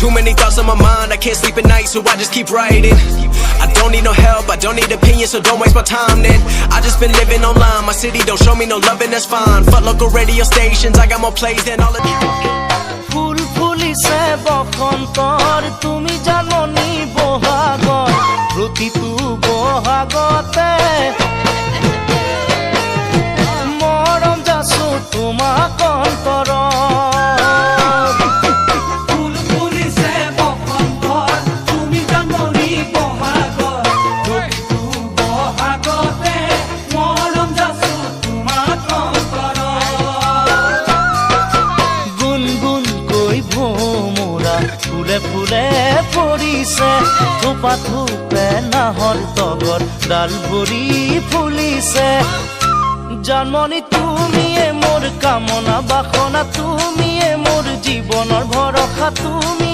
Too many thoughts on my mind, I can't sleep at night, so I just keep writing. I don't need no help, I don't need opinions, so don't waste my time then. I just been living online, my city don't show me no loving, that's fine. Fuck local radio stations, I got more plays than all of ফুল ফুলিছে বসন্তৰ তুমি জাননী বহাগৰ প্ৰতিটো বহাগতে মৰম যাচো তোমাক অন্তৰত ফুল ফুলিছে বসন্তৰ তুমি জাননী বহাগৰ প্ৰতিটো বহাগতে মৰম যাচো তোমাক অন্তৰত ফুলে ফুলে পৰিছে থোপা থোপে নাহৰ তগৰ ডাল ভৰি ফুলিছে জানমণি তুমিয়ে মোৰ কামনা বাসনা তুমিয়ে মোৰ জীৱনৰ ভৰসা তুমি